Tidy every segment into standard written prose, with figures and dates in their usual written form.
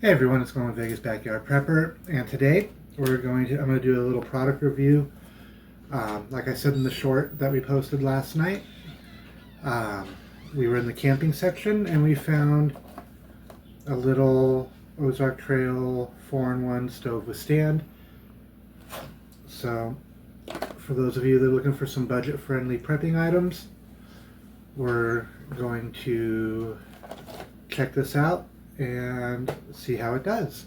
Hey everyone, it's going with Vegas Backyard Prepper, and today I'm going to do a little product review. Like I said in the short that we posted last night, we were in the camping section and we found a little Ozark Trail 4-in-1 stove with stand. So for those of you that are looking for some budget-friendly prepping items, we're going to check this out and see how it does.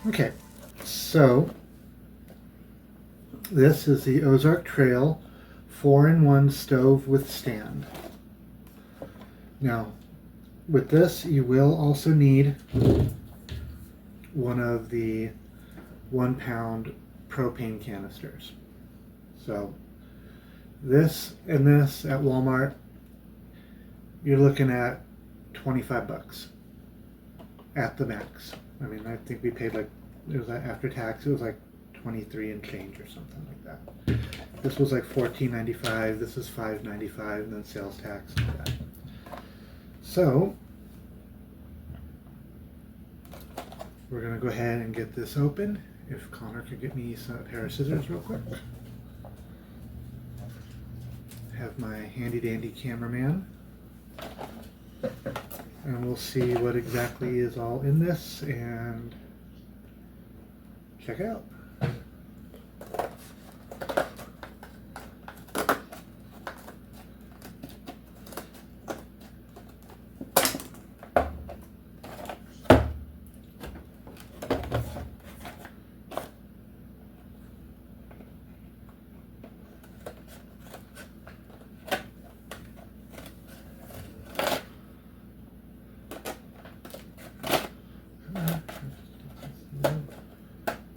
Okay, so this is the Ozark Trail 4-in-1 stove with stand. Now, with this, you will also need one of the 1-pound propane canisters. So this and this at Walmart, you're looking at 25 bucks at the max. I mean, I think we paid like, it was after tax, it was like 23 and change or something like that. This was like $14.95, this is $5.95, and then sales tax and that. So we're gonna go ahead and get this open. If Connor could get me a pair of scissors real quick. Have my handy dandy cameraman. And we'll see what exactly is all in this and check it out.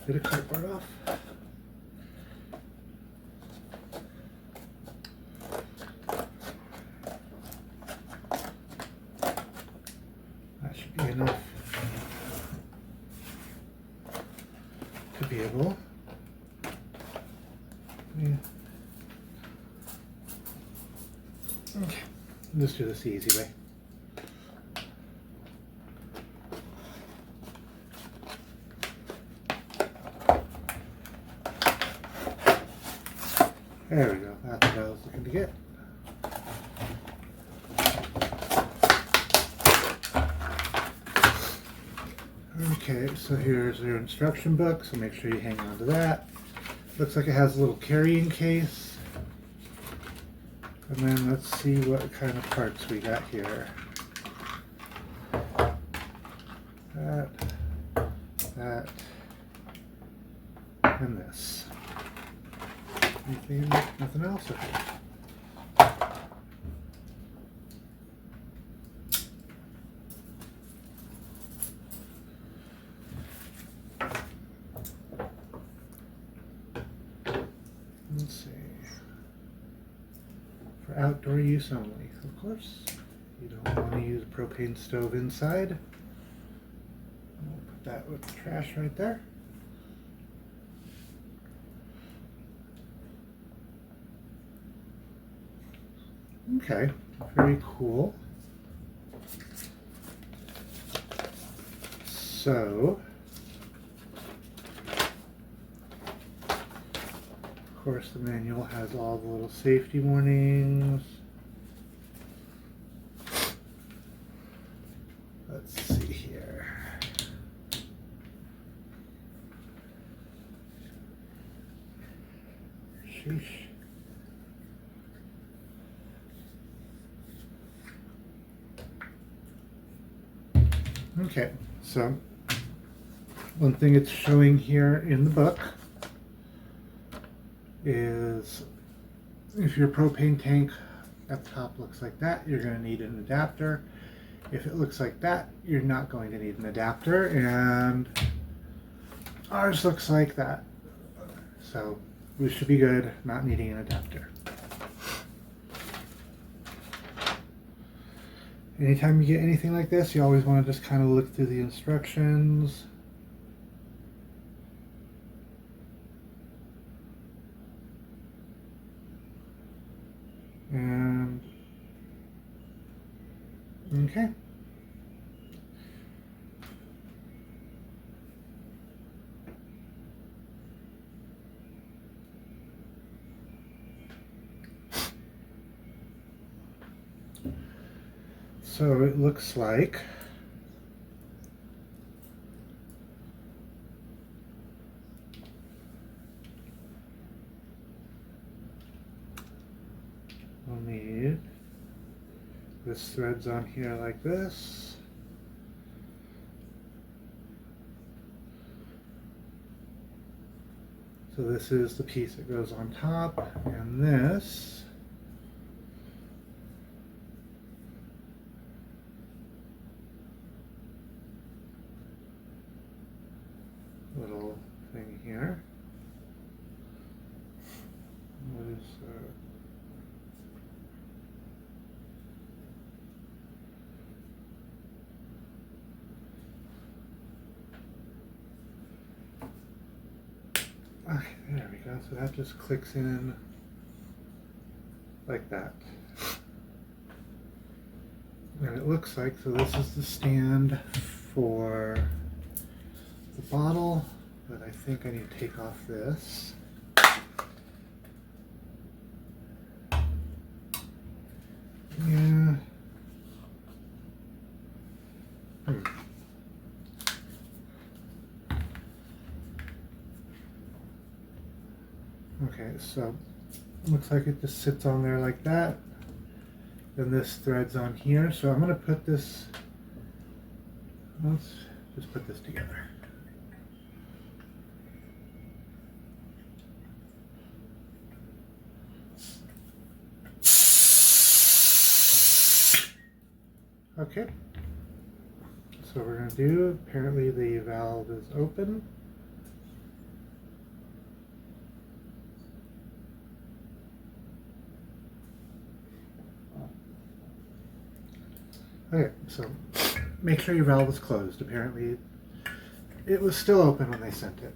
Bit of cardboard off. That should be enough to be able. Yeah. Okay, let's do this the easy way. There we go, that's what I was looking to get. Okay, so here's your instruction book, so make sure you hang on to that. Looks like it has a little carrying case. And then let's see what kind of parts we got here. That, and this. Anything, nothing else? Okay. Let's see. For outdoor use only, of course. You don't want to use a propane stove inside. We'll put that with the trash right there. Okay, very cool. So, of course, the manual has all the little safety warnings. Let's see here. Sheesh. Okay, so one thing it's showing here in the book is if your propane tank at the top looks like that, you're going to need an adapter. If it looks like that, you're not going to need an adapter, and ours looks like that. So we should be good, not needing an adapter. Anytime you get anything like this, you always want to just kind of look through the instructions. And okay. So it looks like we'll need this threads on here like this. So this is the piece that goes on top, and this little thing here. What is okay, there we go. So that just clicks in like that. And it looks like, so this is the stand for the bottle, but I think I need to take off this. Yeah. Okay, so looks like it just sits on there like that. Then this threads on here. So I'm going to put this, let's just put this together. Okay, so we're going to do, apparently the valve is open. Okay, so make sure your valve is closed. Apparently it was still open when they sent it.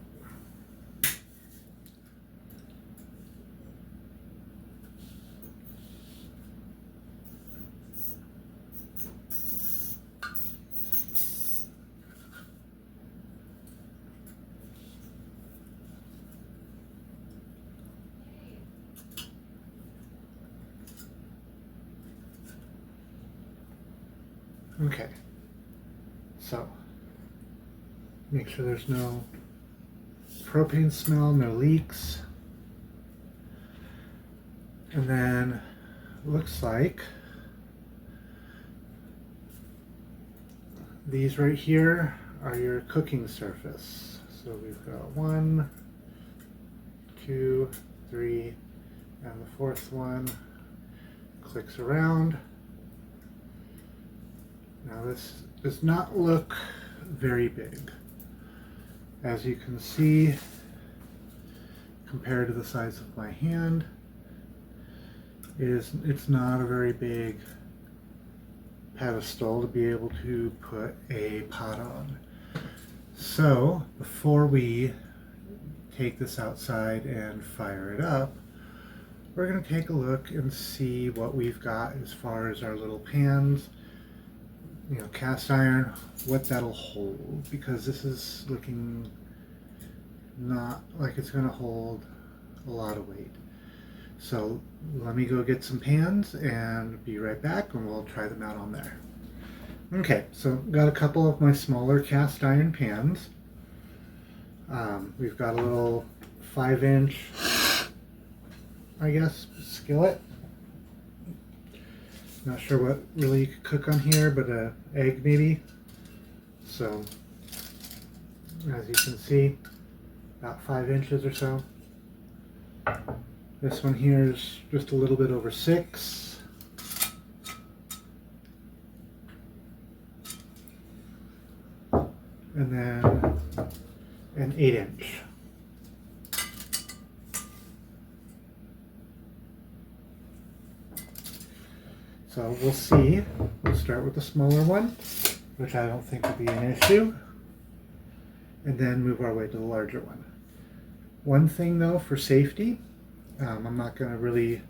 Okay, so make sure there's no propane smell, no leaks. And then looks like these right here are your cooking surface. So we've got 1, 2, 3, and the fourth one clicks around. Now this does not look very big. As you can see, compared to the size of my hand, it's not a very big pedestal to be able to put a pot on. So before we take this outside and fire it up, we're going to take a look and see what we've got as far as our little pans, you know, cast iron, what that'll hold, because this is looking not like it's going to hold a lot of weight. So let me go get some pans and be right back, and we'll try them out on there. Okay, so got a couple of my smaller cast iron pans. We've got a little 5-inch, I guess, skillet. Not sure what really you could cook on here, but an egg maybe. So as you can see, about 5 inches or so. This one here is just a little bit over 6. And then an 8-inch. So we'll see. We'll start with the smaller one, which I don't think will be an issue, and then move our way to the larger one. One thing though, for safety, I'm not going to really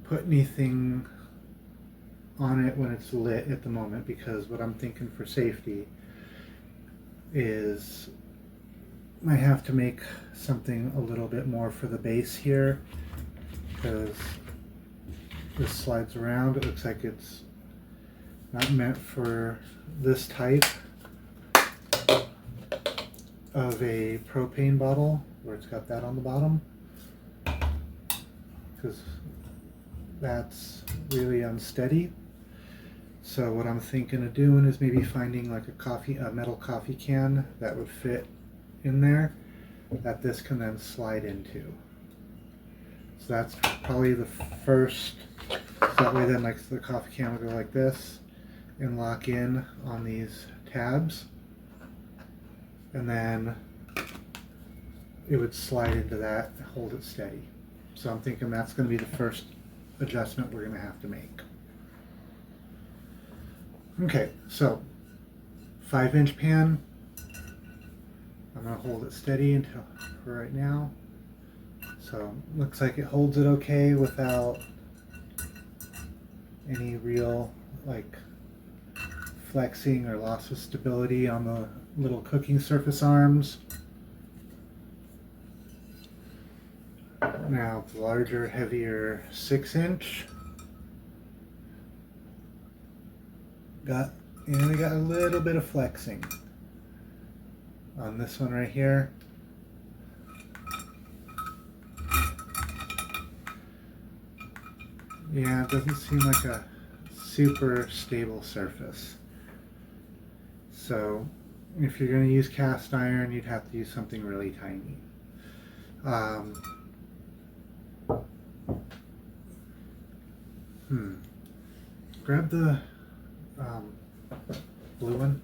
put anything on it when it's lit at the moment, because what I'm thinking for safety is I have to make something a little bit more for the base here, because this slides around. It looks like it's not meant for this type of a propane bottle where it's got that on the bottom, because that's really unsteady. So what I'm thinking of doing is maybe finding like a metal coffee can that would fit in there, that this can then slide into. So that's probably the first. So that way then, like, the coffee can will go like this and lock in on these tabs, and then it would slide into that and hold it steady. So I'm thinking that's going to be the first adjustment we're going to have to make. Okay, so 5-inch pan. I'm going to hold it steady until for right now. So looks like it holds it okay without any real like flexing or loss of stability on the little cooking surface arms. Now the larger, heavier 6-inch. We got a little bit of flexing on this one right here. Yeah, it doesn't seem like a super stable surface. So if you're going to use cast iron, you'd have to use something really tiny. Grab the blue one.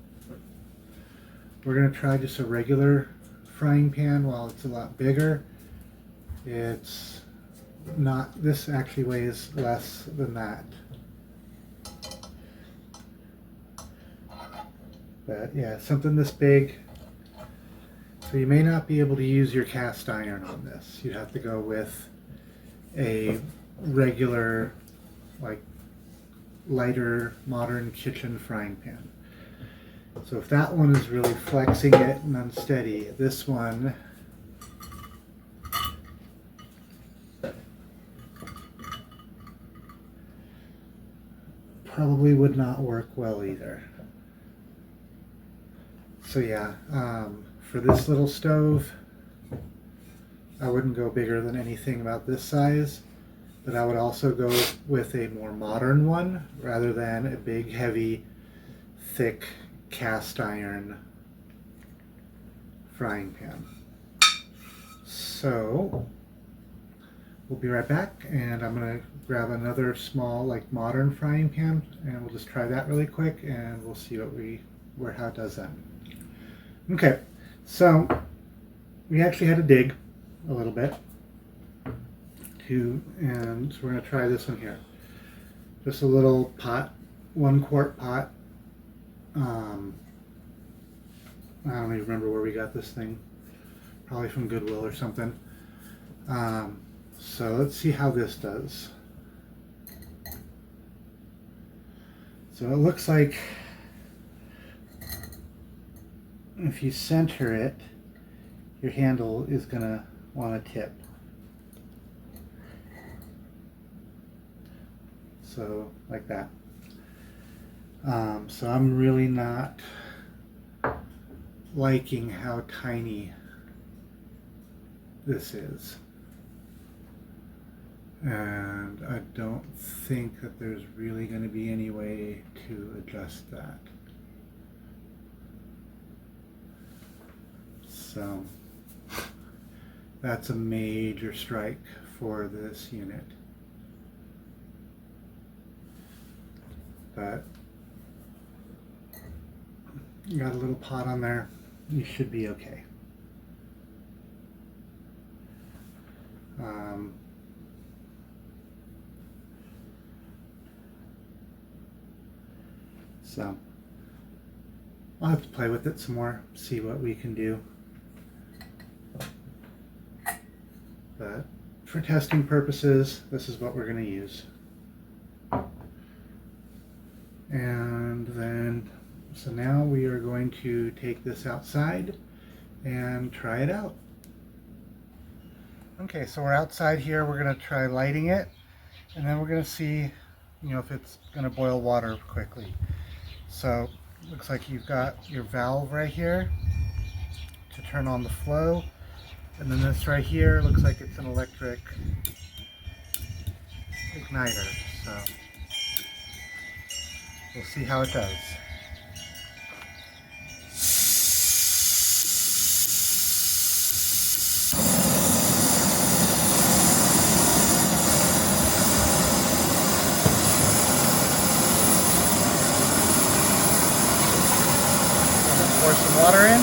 We're going to try just a regular frying pan. While it's a lot bigger, it's not, this actually weighs less than that. But yeah, something this big. So you may not be able to use your cast iron on this. You'd have to go with a regular, like, lighter, modern kitchen frying pan. So if that one is really flexing it and unsteady, this one probably would not work well either. So yeah, for this little stove, I wouldn't go bigger than anything about this size, but I would also go with a more modern one rather than a big, heavy, thick cast iron frying pan. So we'll be right back, and I'm going to grab another small, like, modern frying pan, and we'll just try that really quick, and we'll see how it does then. Okay, so we actually had to dig a little bit and so we're going to try this one here. Just a little pot, 1-quart pot. I don't even remember where we got this thing. Probably from Goodwill or something. So let's see how this does. So it looks like if you center it, your handle is going to want to tip. So like that. So I'm really not liking how tiny this is. And I don't think that there's really going to be any way to adjust that. So that's a major strike for this unit. But you got a little pot on there, you should be okay. So I'll have to play with it some more, see what we can do. But for testing purposes, this is what we're going to use. And then, so now we are going to take this outside and try it out. Okay, so we're outside here. We're going to try lighting it, and then we're going to see, if it's going to boil water quickly. So looks like you've got your valve right here to turn on the flow, and then this right here looks like it's an electric igniter. So we'll see how it does. Pour some water in.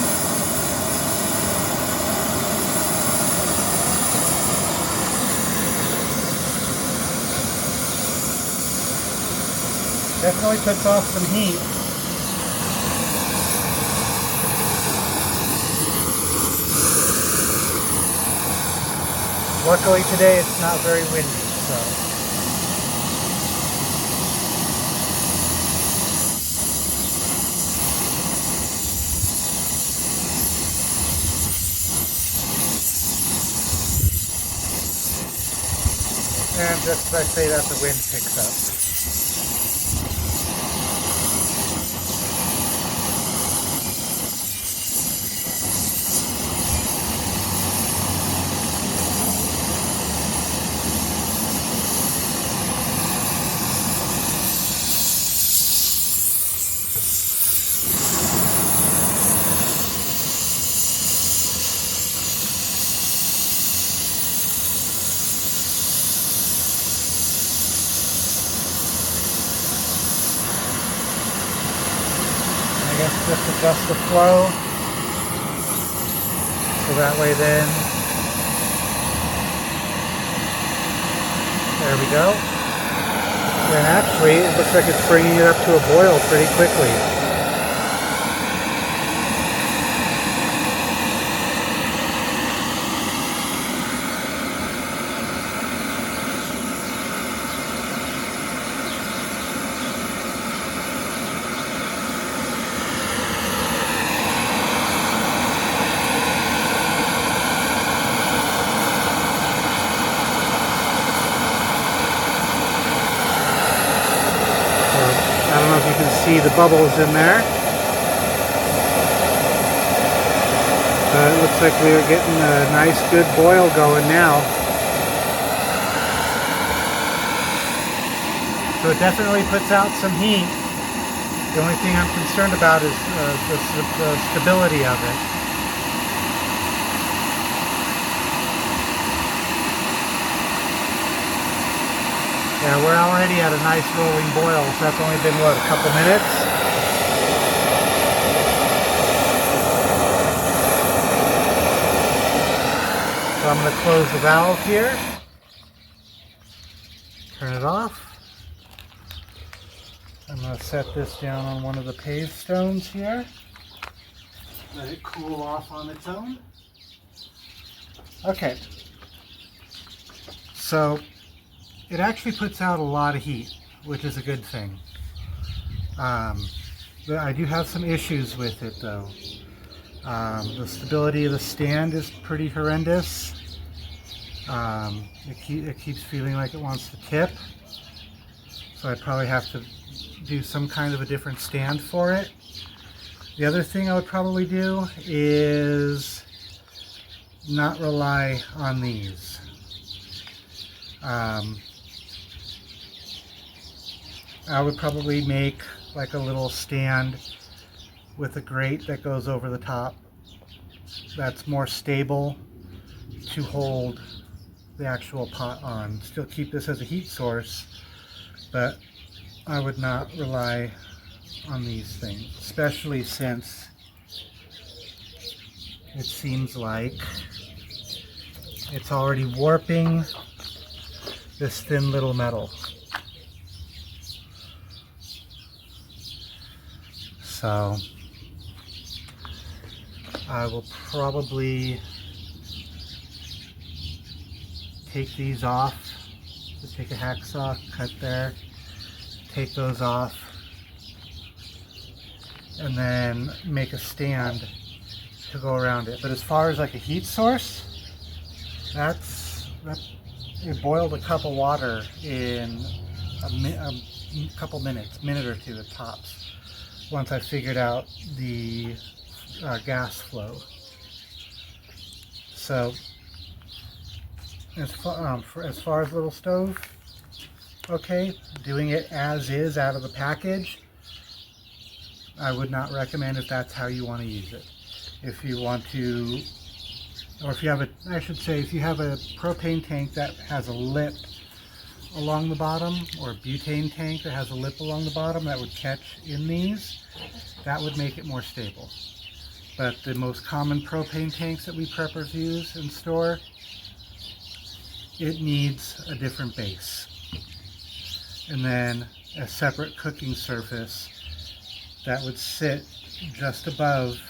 Definitely puts off some heat. Luckily today it's not very windy, so. And just as I say that, the wind picks up. Just adjust the flow, so that way then, there we go. And actually, it looks like it's bringing it up to a boil pretty quickly. I don't know if you can see the bubbles in there. It looks like we are getting a nice good boil going now. So it definitely puts out some heat. The only thing I'm concerned about is the stability of it. Yeah, we're already at a nice rolling boil, so that's only been, what, a couple minutes? So I'm going to close the valve here, turn it off. I'm going to set this down on one of the paved stones here, let it cool off on its own. Okay, so it actually puts out a lot of heat, which is a good thing. But I do have some issues with it though. The stability of the stand is pretty horrendous. It keeps feeling like it wants to tip. So I'd probably have to do some kind of a different stand for it. The other thing I would probably do is not rely on these. I would probably make like a little stand with a grate that goes over the top that's more stable to hold the actual pot on. Still keep this as a heat source, but I would not rely on these things, especially since it seems like it's already warping this thin little metal. So I will probably take these off. Just take a hacksaw, cut there, take those off, and then make a stand to go around it. But as far as like a heat source, it boiled a cup of water in a couple minutes, minute or two at tops, once I figured out the gas flow. So as far as little stove, okay, doing it as is out of the package, I would not recommend if that's how you want to use it. If you want to, or if you have if you have a propane tank that has a lip along the bottom, or a butane tank that has a lip along the bottom that would catch in these, that would make it more stable. But the most common propane tanks that we preppers use and store, it needs a different base. And then a separate cooking surface that would sit just above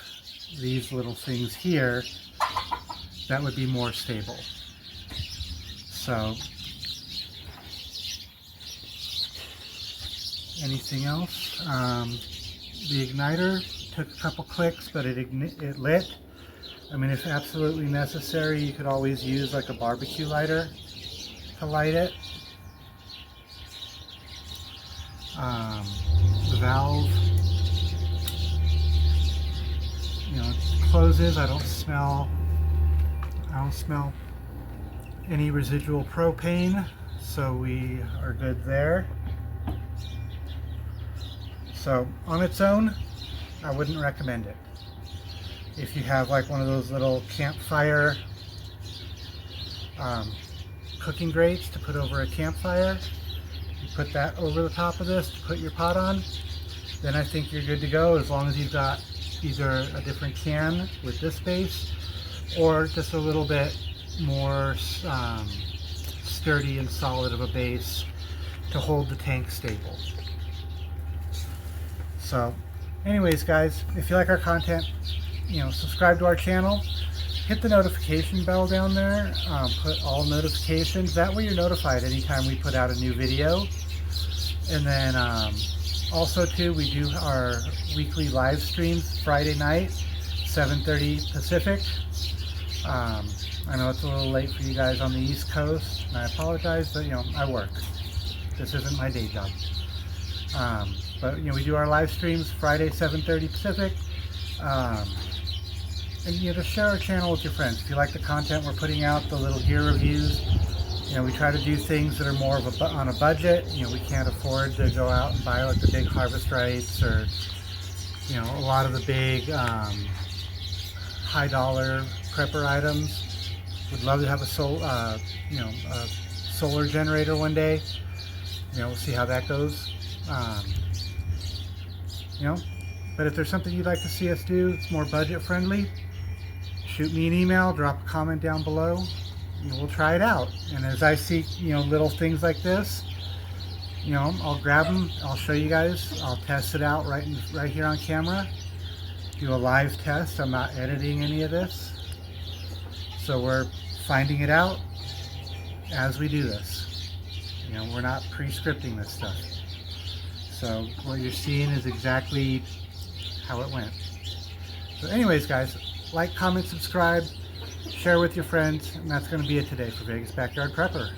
these little things here that would be more stable. So anything else? The igniter took a couple clicks, but it lit. I mean, if absolutely necessary, you could always use like a barbecue lighter to light it. The valve, it closes. I don't smell any residual propane, so we are good there. So on its own, I wouldn't recommend it. If you have like one of those little campfire cooking grates to put over a campfire, you put that over the top of this to put your pot on, then I think you're good to go, as long as you've got either a different can with this base or just a little bit more sturdy and solid of a base to hold the tank stable. So anyways, guys, if you like our content, subscribe to our channel, hit the notification bell down there, put all notifications, that way you're notified anytime we put out a new video. And then also too, we do our weekly live streams Friday night, 7:30 Pacific. I know it's a little late for you guys on the East Coast, and I apologize, but I work. This isn't my day job. But we do our live streams Friday, 7:30 Pacific. And just share our channel with your friends. If you like the content we're putting out, the little gear reviews, we try to do things that are more of on a budget. We can't afford to go out and buy like the big harvest rights or a lot of the big high dollar prepper items. Would love to have a solar generator one day. We'll see how that goes. But if there's something you'd like to see us do, it's more budget friendly, shoot me an email, drop a comment down below, and we'll try it out. And as I see, little things like this, I'll grab them, I'll show you guys, I'll test it out right here on camera, do a live test. I'm not editing any of this. So we're finding it out as we do this. We're not pre-scripting this stuff. So what you're seeing is exactly how it went. So anyways, guys, like, comment, subscribe, share with your friends, and that's going to be it today for Vegas Backyard Prepper.